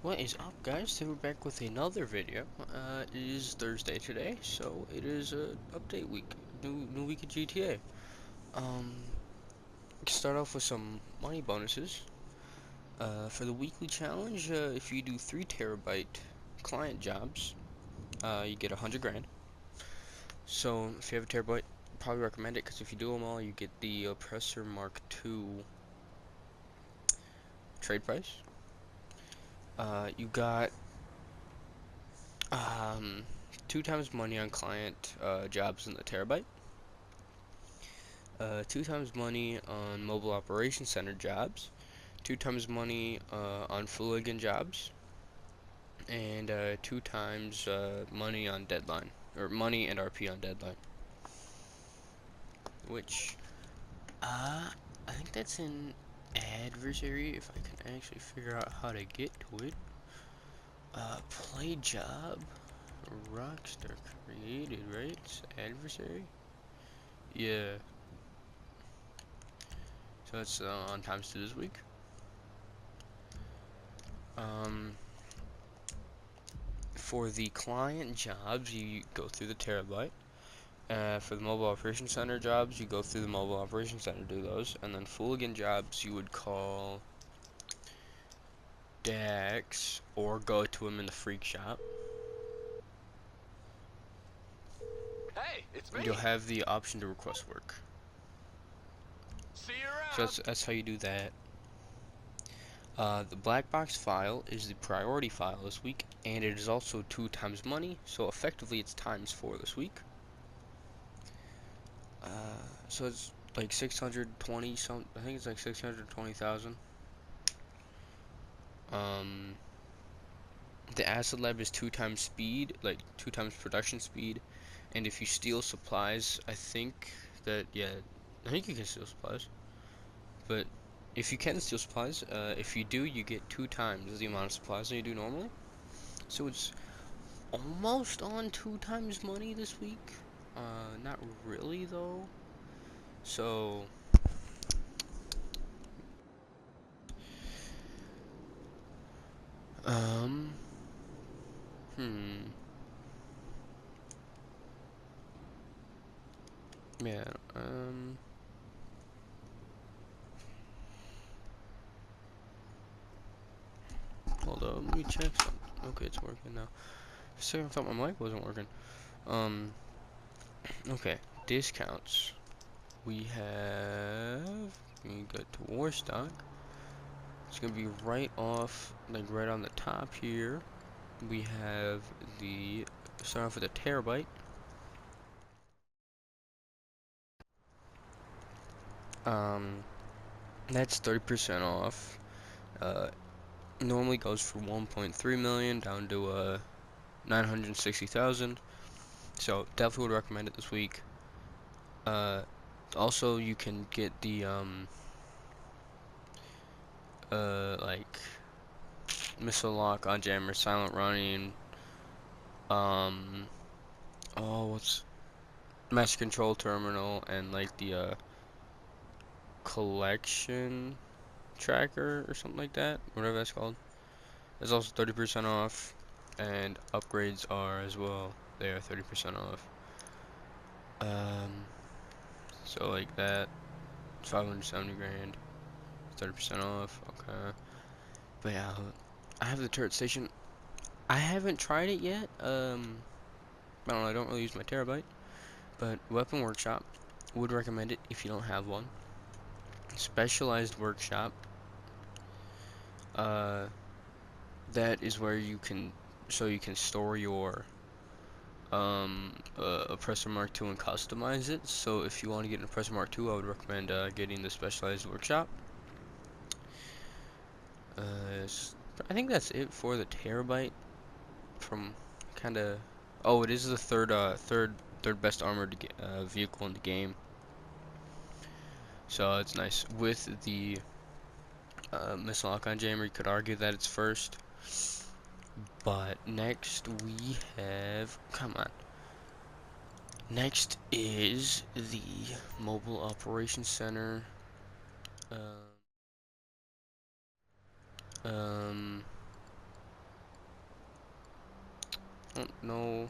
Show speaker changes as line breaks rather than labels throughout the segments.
What is up, guys? So we're back with another video. It is Thursday today, so it is update week, new week of GTA. Start off with some money bonuses. For the weekly challenge, if you do 3 terabyte client jobs, you get 100 grand. So if you have a terabyte, probably recommend it because if you do them all, you get the Oppressor Mark II trade price. You got um 2 times money on client jobs in the terabyte. 2 times money on mobile operations center jobs, 2 times money on Fooligan jobs, and 2 times money on deadline, or money and RP on deadline. Which, I think that's an adversary, if I can actually figure out how to get to it. Play job, Rockstar created, right? It's adversary? Yeah. So it's on times 2 this week. For the client jobs, you go through the terabyte. For the mobile operations center jobs, you go through the mobile operations center, do those. And then Fooligan jobs, you would call Dex or go to him in the freak shop.
Hey, it's
And you'll
me.
have the option to request work.
See you
So
around.
that's how you do that. The black box file is the priority file this week, and it is also 2 times money, so effectively it's times 4 this week. So it's like 620 some. I think it's like 620,000. Um, the acid lab is 2 times speed, like 2 times production speed, and if you steal supplies, I think that I think you can steal supplies. But if you can steal supplies, if you do, you get 2 times the amount of supplies that you do normally. So it's almost on 2 times money this week. Not really though. So um, hmm. Yeah, hold up, let me check something. Okay, it's working now. For a second, I thought my mic wasn't working. Um, okay, discounts. We have, we go to Warstock. It's gonna be right off, like right on the top here. We have the, start off with a terabyte. Um, that's 30% off. Uh, normally goes for 1.3 million down to 960,000. So definitely would recommend it this week. Also you can get the like missile lock on jammer, silent running, um what's master control terminal, and like the collection tracker or something like that, whatever that's called. It's also 30% off, and upgrades are as well. They are 30% off. Um, so like that, 570 grand, 30% off. Okay, but yeah, I have the turret station. I haven't tried it yet. I don't know. I don't really use my terabyte, but Weapon Workshop would recommend it if you don't have one. Specialized Workshop. Uh, that is where you can, so you can store your Oppressor Mark II and customize it. So if you want to get an Oppressor Mark II, I would recommend getting the Specialized Workshop. I think that's it for the terabyte. From kind of, oh, it is the third best armored vehicle in the game. So it's nice with the missile lock on jammer. You could argue that it's first, but next we have, come on. Next is the Mobile Operations Center. Um, um, don't know.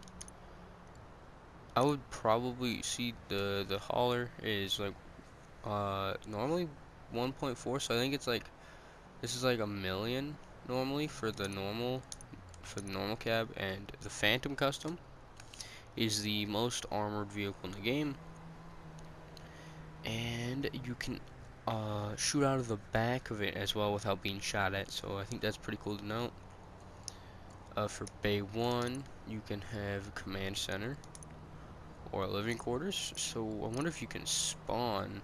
I would probably see the hauler is like normally 1.4, so I think it's like this is like a million normally for the normal cab, and the Phantom Custom is the most armored vehicle in the game, and you can shoot out of the back of it as well without being shot at, so I think that's pretty cool to note. For Bay 1, you can have a command center or living quarters, so I wonder if you can spawn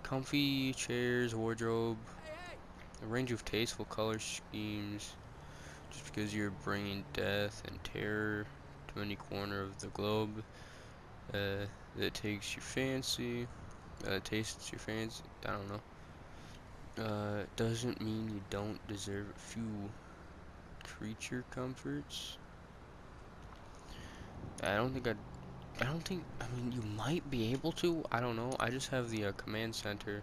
comfy chairs, wardrobe, a range of tasteful color schemes, just because you're bringing death and terror to any corner of the globe that takes your fancy, tastes your fancy, I don't know. Doesn't mean you don't deserve a few creature comforts. I don't think I mean, you might be able to, I don't know. I just have the command center.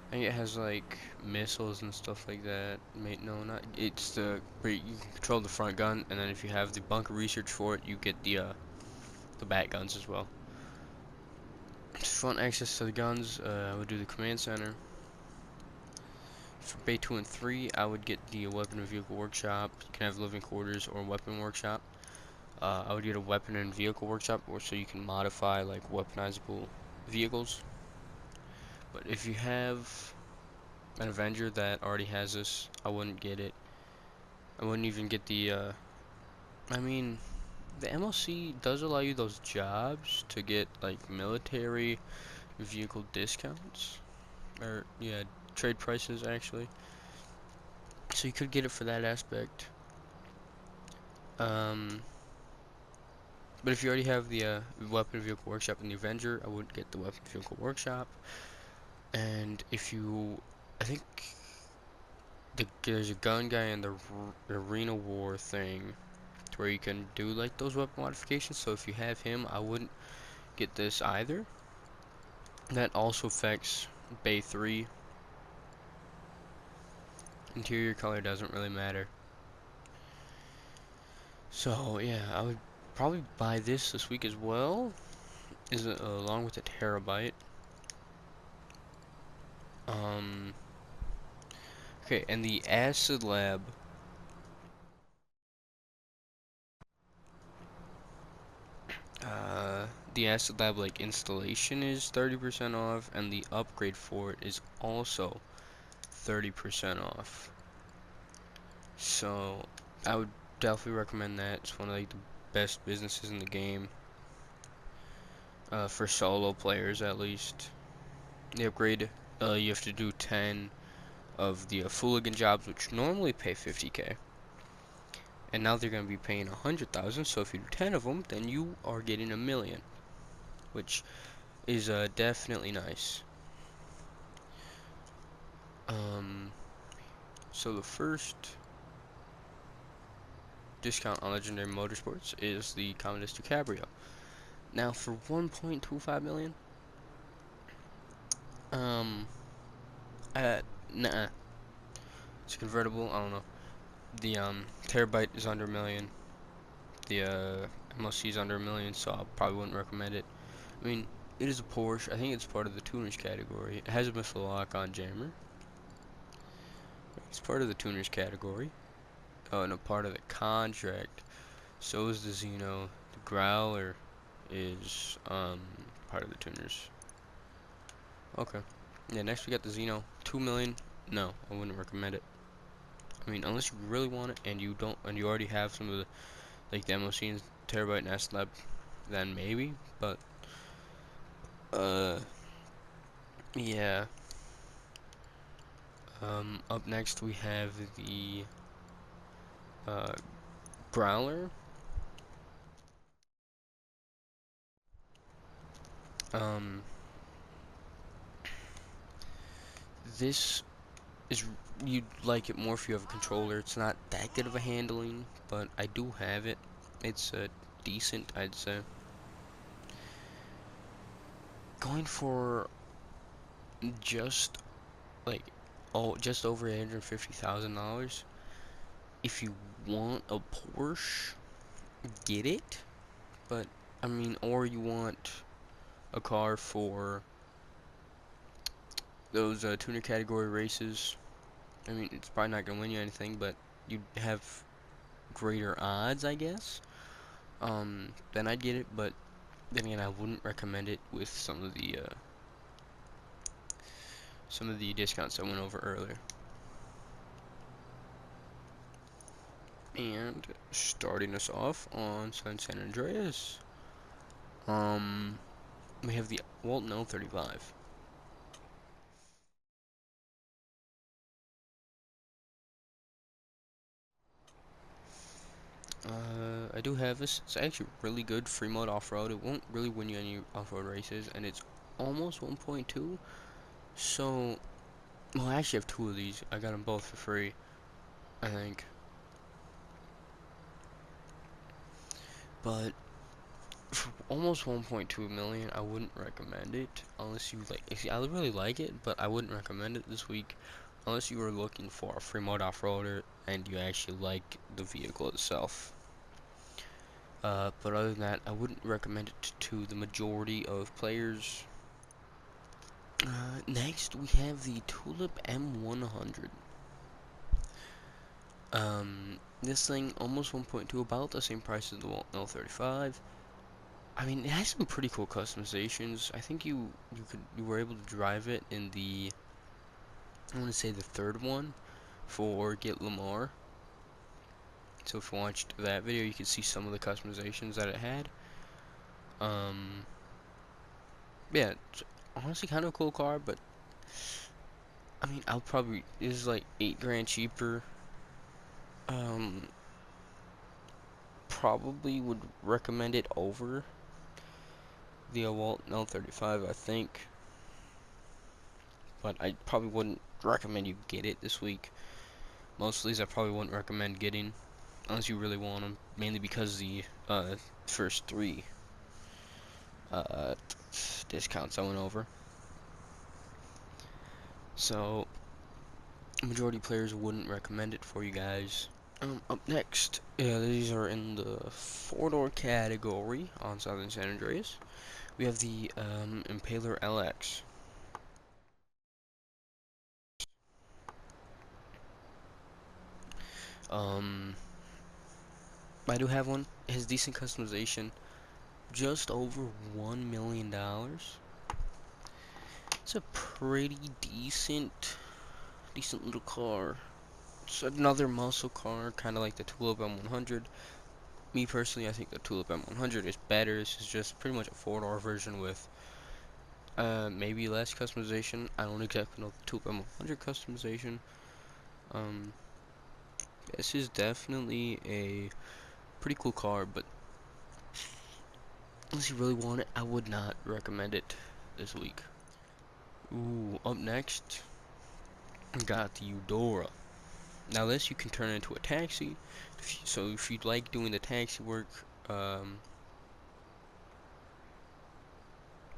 I think it has like missiles and stuff like that. No, not, it's where you can control the front gun, and then if you have the bunker research for it, you get the back guns as well. Front access to the guns, I would do the command center. For Bay 2 and 3, I would get the weapon and vehicle workshop. You can have living quarters or weapon workshop. I would get a weapon and vehicle workshop, or so you can modify like weaponizable vehicles. But if you have an Avenger that already has this, I wouldn't get it. I wouldn't even get the, I mean, the MLC does allow you those jobs to get like military vehicle discounts, or yeah, trade prices actually. So you could get it for that aspect. Um, but if you already have the weapon vehicle workshop in the Avenger, I would get the weapon vehicle workshop. And if you, I think there's a gun guy in the arena war thing to where you can do like those weapon modifications. So if you have him, I wouldn't get this either. That also affects Bay 3. Interior color doesn't really matter. So yeah, I would probably buy this week as well, along with the terabyte. Um, okay, and the acid lab. Uh, the acid lab like installation is 30% off, and the upgrade for it is also 30% off. So I would definitely recommend that. It's one of like the best businesses in the game. For solo players at least. The upgrade, you have to do 10 of the Fooligan jobs, which normally pay 50k. And now they're going to be paying 100,000, so if you do 10 of them, then you are getting a million, which is definitely nice. Um, so the first discount on Legendary Motorsports is the Commodus Cabrio. Now for 1.25 million, um, nah, it's convertible. I don't know. The Terabyte is under a million. The MLC is under a million, so I probably wouldn't recommend it. I mean, it is a Porsche. I think it's part of the tuners category. It has a missile lock-on jammer. It's part of the tuners category. Oh, and a part of the contract. So is the Xeno. The Growler is part of the tuners. Okay. Yeah, next we got the Xeno. 2 million. No, I wouldn't recommend it. I mean, unless you really want it and you don't, and you already have some of the, like the MOC and Terabyte and S-Lab, then maybe. But, yeah. Up next we have the uh, Growler. Um, this is, you'd like it more if you have a controller. It's not that good of a handling, but I do have it. It's decent, I'd say. Going for just like just over $850,000. if you want a Porsche, get it. But I mean, or you want a car for those tuner category races. I mean, it's probably not gonna win you anything, but you have greater odds, I guess. Then I'd get it, but then again, I wouldn't recommend it with some of the discounts I went over earlier. And starting us off on San Andreas, we have the Walton L35. I do have this. It's actually really good free mode off-road. It won't really win you any off-road races, and it's almost 1.2. So, well, I actually have two of these. I got them both for free, I think. But for almost 1.2 million, I wouldn't recommend it unless you like. I really like it, but I wouldn't recommend it this week unless you were looking for a free mode off-roader and you actually like the vehicle itself. But other than that, I wouldn't recommend it to the majority of players. Next, we have the Tulip M100. This thing almost 1.2, about the same price as the Walton L35. I mean, it has some pretty cool customizations. I think you were able to drive it in the, I want to say the third one for Get Lamar. So if you watched that video, you can see some of the customizations that it had. Um, yeah, it's honestly kind of a cool car, but I mean, this is like 8 grand cheaper. Um, Probably would recommend it over the Walton L35, I think. But I probably wouldn't recommend you get it this week. Most of these I probably wouldn't recommend getting unless you really want them, mainly because the first three uh, discounts I went over. So majority players wouldn't recommend it for you guys. Up next, these are in the four-door category on Southern San Andreas. We have the Impaler LX. Um, I do have one. It has decent customization, just over $1 million. It's a pretty decent little car. It's another muscle car, kind of like the Tulip M100. Me personally, I think the Tulip M100 is better. This is just pretty much a four-door version with maybe less customization. I don't exactly know the Tulip M100 customization. Um, this is definitely a pretty cool car, but unless you really want it, I would not recommend it this week. Ooh, up next, we got the Eudora. Now this you can turn into a taxi. So if you'd like doing the taxi work,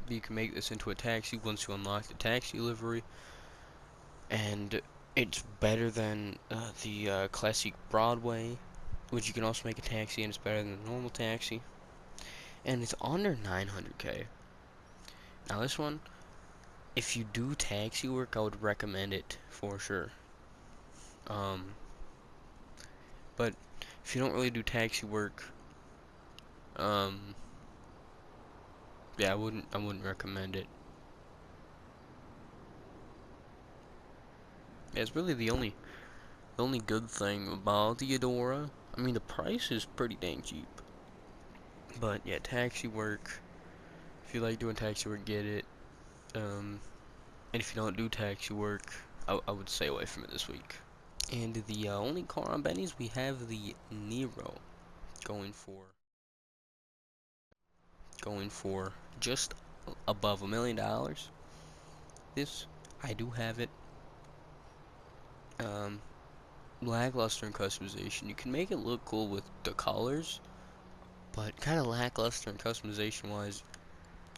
you can make this into a taxi once you unlock the taxi livery. And it's better than the classic Broadway, which you can also make a taxi, and it's better than the normal taxi. And it's under 900k. Now this one, if you do taxi work, I would recommend it for sure. Um, but if you don't really do taxi work, um, yeah, I wouldn't recommend it. Yeah, it's really the only good thing about the Eudora. I mean, the price is pretty dang cheap. But yeah, taxi work. If you like doing taxi work, get it. And if you don't do taxi work, I would stay away from it this week. And the only car on Benny's, we have the Nero going for just above $1 million. This I do have it. Um, Lackluster in customization. You can make it look cool with the colors, but kind of lackluster in customization wise.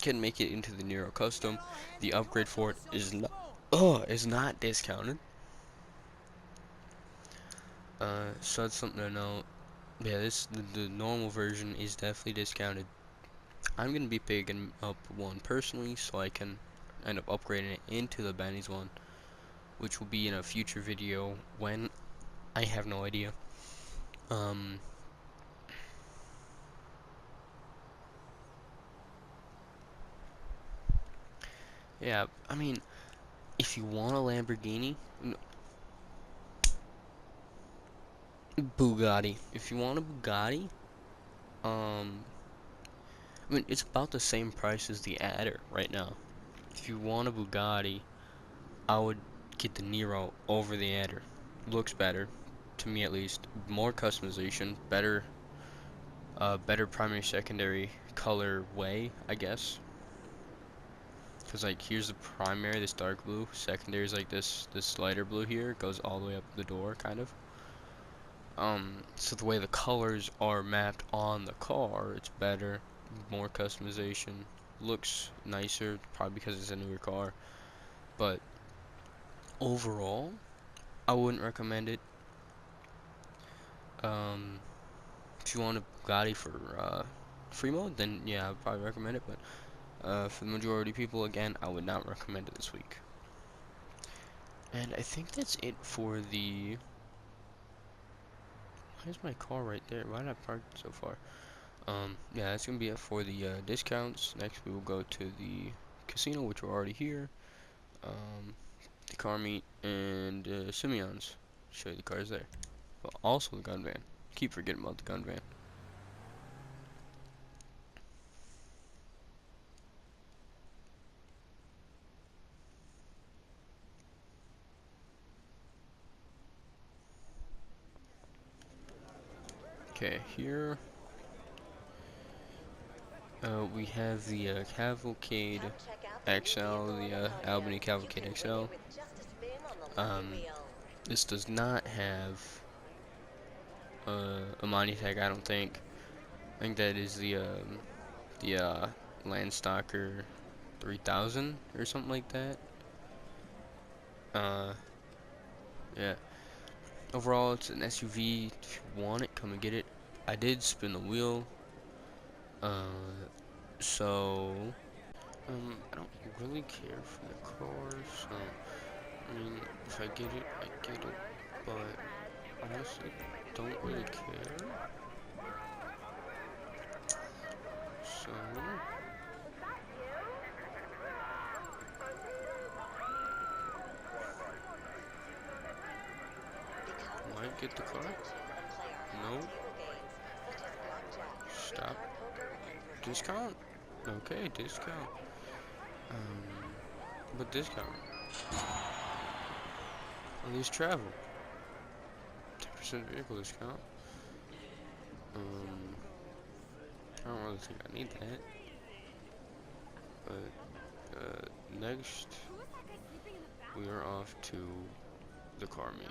Can make it into the Nero custom. The upgrade for it is not discounted. So that's something to know. Yeah, the normal version is definitely discounted. I'm gonna be picking up one personally, so I can end up upgrading it into the Benny's one, which will be in a future video when I have no idea. Um, yeah, I mean, if you want a Lamborghini, Bugatti. If you want a Bugatti, um, I mean, it's about the same price as the Adder right now. If you want a Bugatti, I would get the Nero over the Adder. Looks better, to me at least. More customization, better primary secondary color way, I guess. Cause like here's the primary, this dark blue. Secondary is like this lighter blue here. It goes all the way up the door, kind of. So the way the colors are mapped on the car, it's better, more customization, looks nicer, probably because it's a newer car. But overall, I wouldn't recommend it. Um, if you want a Bugatti for free mode, then yeah, I'd probably recommend it. But for the majority of people, again, I would not recommend it this week. And I think that's it for the. Why is my car right there? Why did I park it so far? Yeah, that's gonna be it for the discounts. Next, we will go to the casino, which we're already here. The car meet and Simeon's. Show you the cars there. But also the gun van. Keep forgetting about the gun van. Okay, here we have the Cavalcade XL, the Albany Cavalcade XL. Um, this does not have a money tag, I don't think. I think that is the Landstalker 3000 or something like that. Uh, yeah. Overall, it's an SUV. If you want it, come and get it. I did spin the wheel. Uh, so I don't really care for the car. So I mean, if I get it, I get it. But honestly, don't really care. So might get the car. No. Stop. Discount. Okay, discount. But discount on these travel. 10% vehicle discount. Um, I don't really think I need that. But next, we are off to the car meet,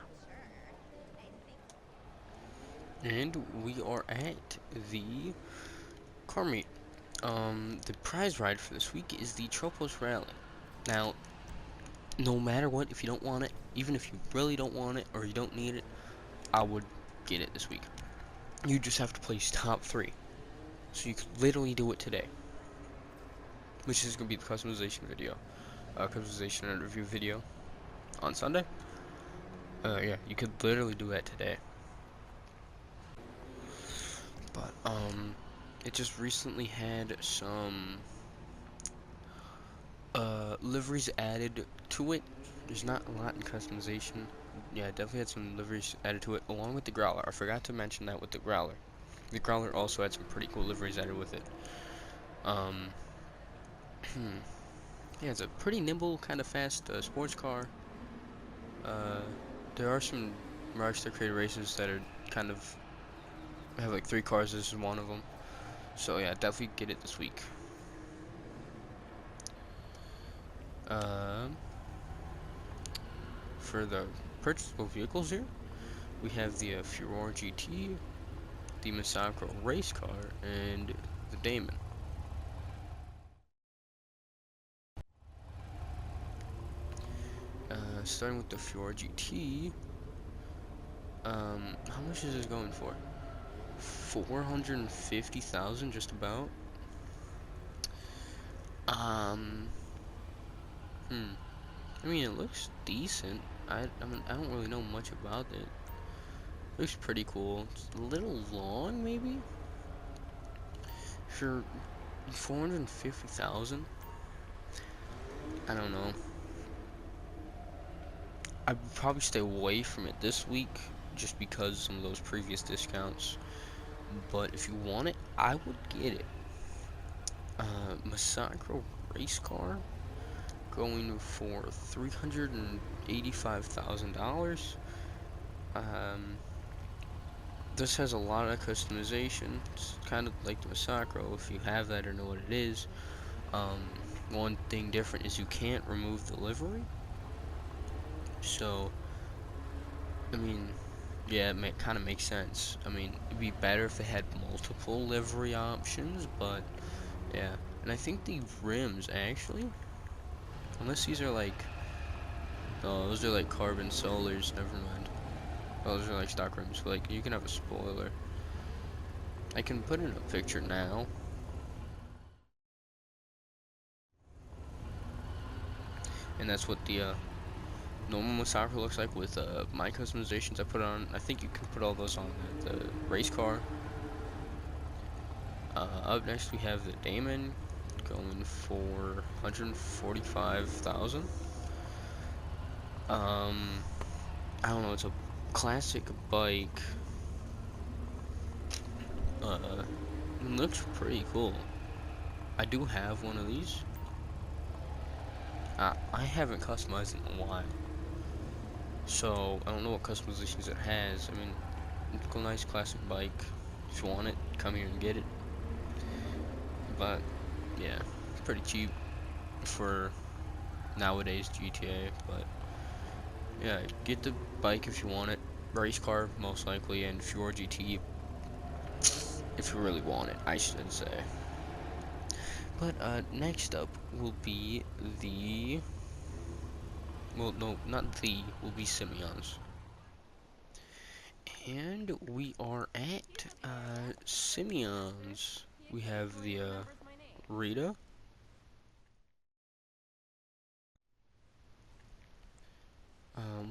and we are at the car meet. The prize ride for this week is the Tropos Rally. Now, no matter what, if you don't want it, even if you really don't want it or you don't need it, I would get it this week. You just have to place top 3. So you could literally do it today. Which is going to be the customization video. Customization and review video on Sunday. Yeah, you could literally do that today. But, it just recently had some liveries added to it. There's not a lot in customization. Yeah, definitely had some liveries added to it, along with the Growler. I forgot to mention that with the Growler. The Growler also had some pretty cool liveries added with it. Um, yeah, it's a pretty nimble, kind of fast sports car. Uh, there are some Rockstar created races that are kind of have like 3 cars. This is one of them. So yeah, definitely get it this week. Um, for the purchasable vehicles here, we have the Furore GT, the Masacro race car, and the Damon. Starting with the Furore GT, How much is this going for? 450,000, just about. Um, hmm. I mean, it looks decent. I mean, I don't really know much about it. Looks pretty cool. It's a little long, maybe. For 450,000. I don't know. I'd probably stay away from it this week, just because of some of those previous discounts. But if you want it, I would get it. Masacro race car going for $385,000. Um, this has a lot of customization. It's kind of like the Masacro, if you have that or know what it is. Um, One thing different is you can't remove the livery. So, I mean, yeah, it kind of makes sense. I mean, it'd be better if they had multiple livery options, but yeah. And I think the rims, actually, unless these are like, oh, those are like carbon solars, never mind. Those are like stock rims, but like, you can have a spoiler. I can put in a picture now, and that's what the normal Masako looks like with my customizations I put on. I think you can put all those on the race car. Up next we have the Damon going for 145,000. Um, I don't know, it's a classic bike. It looks pretty cool. I do have one of these. I haven't customized in a while, so I don't know what customizations it has. I mean, it's a nice classic bike. If you want it, come here and get it. But yeah, pretty cheap for nowadays GTA. But yeah, get the bike if you want it. Race car most likely, and if you're GT, if you really want it, I should say. But next up will be the, well, no, not the, will be Simeon's. And we are at Simeon's. We have the Rita.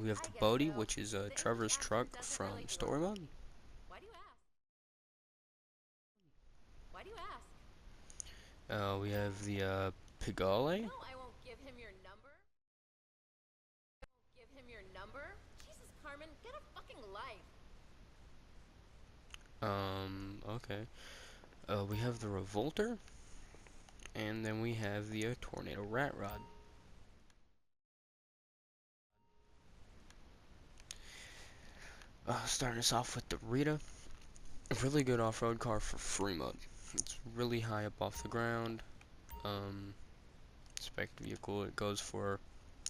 We have the Bodhi, which is Trevor's truck from Story Mode. We have the Pigale. Okay. We have the Revolter, and then we have the Tornado Rat Rod. Starting us off with the Rita. A really good off-road car for free mode. It's really high up off the ground. Um, Spec vehicle. It goes for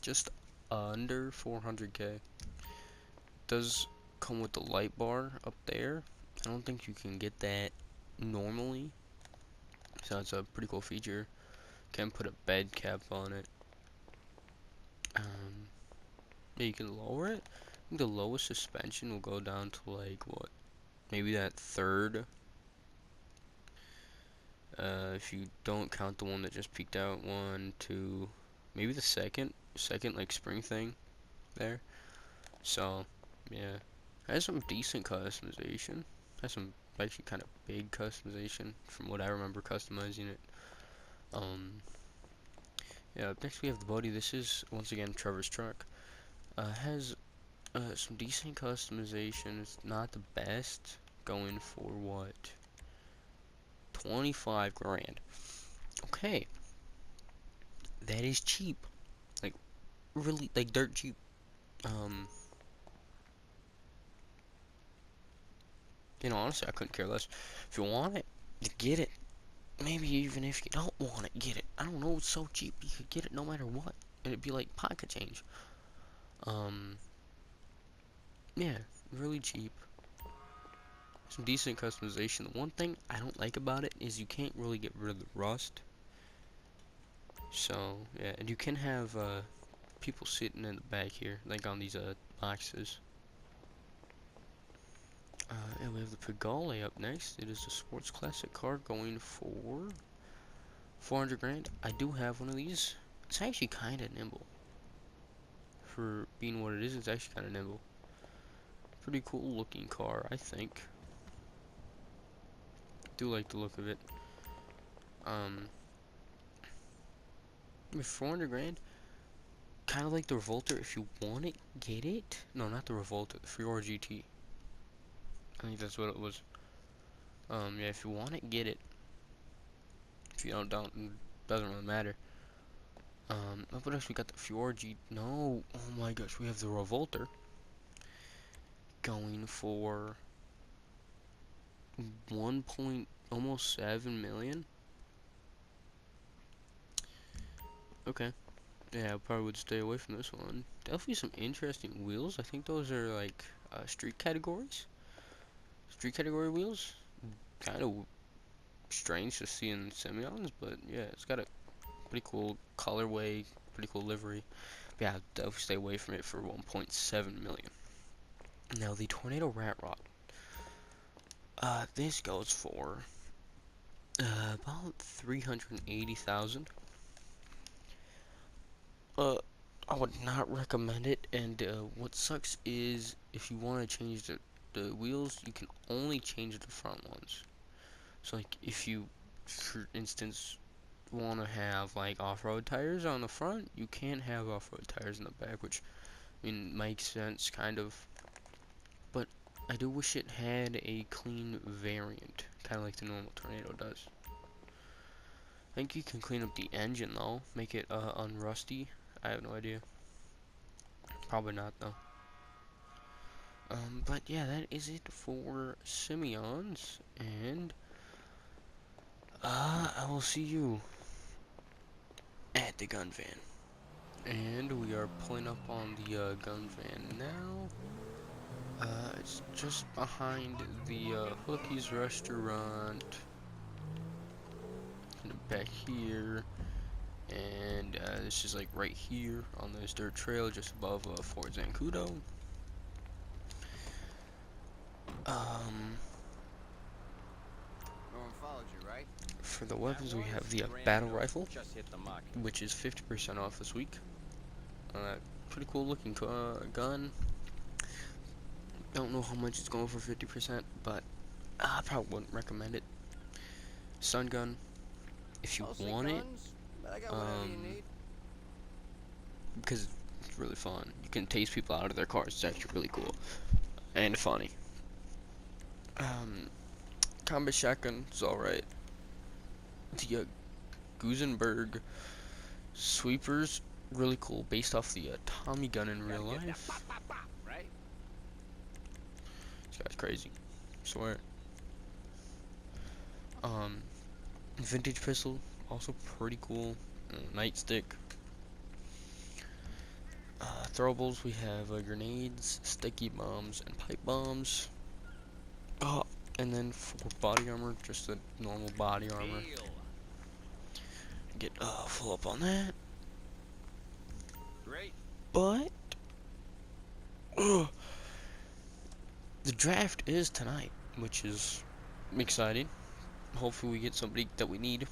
just under 400k. Does come with the light bar up there. I don't think you can get that normally, so it's a pretty cool feature. Can put a bed cap on it. Um, yeah, you can lower it. I think the lowest suspension will go down to like what? Maybe that third. If you don't count the one that just peaked out, one, two, maybe the second like spring thing there. So, yeah, has some decent customization. Has some actually kind of big customization from what I remember customizing it. Um, yeah. Up next we have the body. This is once again Trevor's truck. Has some decent customization. It's not the best. Going for what? 25 grand. Okay, that is cheap. Like really, like dirt cheap. Um, honestly, I couldn't care less. If you want it, you get it. Maybe even if you don't want it, get it. I don't know, it's so cheap, you could get it no matter what. And it'd be like pocket change. Um, yeah, really cheap. Some decent customization. The one thing I don't like about it is you can't really get rid of the rust. So, yeah, and you can have, people sitting in the back here, like on these, boxes. have the Pagale up next. It is a sports classic car going for 400 grand. I do have one of these. It's actually kind of nimble. For being what it is, it's actually kind of nimble. Pretty cool looking car, I think. Do like the look of it. With 400 grand, kind of like the Revolter. If you want it, get it. No, not the Revolter, the Fiora GT. I think that's what it was. Yeah, if you want it, get it. If you don't, doesn't really matter. What else we got? The Fiora G. No, oh my gosh, we have the Revolter going for 1 point almost 7 million. Okay. Yeah, I probably would stay away from this one. Definitely some interesting wheels. I think those are like street categories. Street category wheels. Kind of strange to see in Semillons, but yeah, it's got a pretty cool colorway, pretty cool livery. But yeah, definitely stay away from it for 1.7 million. Now the Tornado Rat Rod. This goes for about 380,000. I would not recommend it, and what sucks is if you want to change the wheels, you can only change the front ones. So like if you, for instance, want to have like off-road tires on the front, you can't have off-road tires in the back, which I mean makes sense kind of, but I do wish it had a clean variant, kind of like the normal Tornado does. I think you can clean up the engine though, make it unrusty. I have no idea. Probably not though. But yeah, that is it for Simeons, and I will see you at the gun van. And we are pulling up on the gun van now. It's just behind the Hookie's restaurant, kind of back here, and this is like right here on this dirt trail just above Fort Zancudo. For the weapons, we have the battle rifle, which is 50% off this week. Pretty cool looking gun. Don't know how much it's going for 50%, but I probably wouldn't recommend it. Sun gun, if you want it, because it's really fun. You can tase people out of their cars. It's actually really cool and funny. Combat shotgun is alright. The Gusenberg sweepers, really cool, based off the Tommy gun in real life. This guy's crazy, I swear. Vintage pistol, also pretty cool. Nightstick. Throwables, we have grenades, sticky bombs, and pipe bombs. And then for body armor, just the normal body armor. Get full up on that.
Great.
But the draft is tonight, which is exciting. Hopefully we get somebody that we need.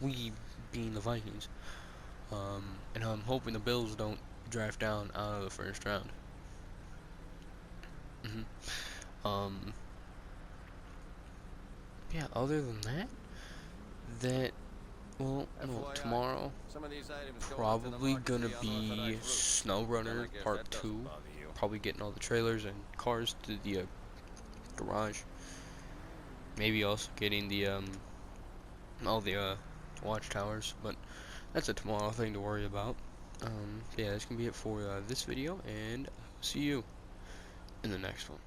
We being the Vikings. And I'm hoping the Bills don't draft down out of the first round. Yeah, other than that, well, tomorrow, probably gonna be Snow Runner Part 2. Probably getting all the trailers and cars to the garage. Maybe also getting the all the watchtowers, but that's a tomorrow thing to worry about. Yeah, that's gonna be it for this video, and see you in the next one.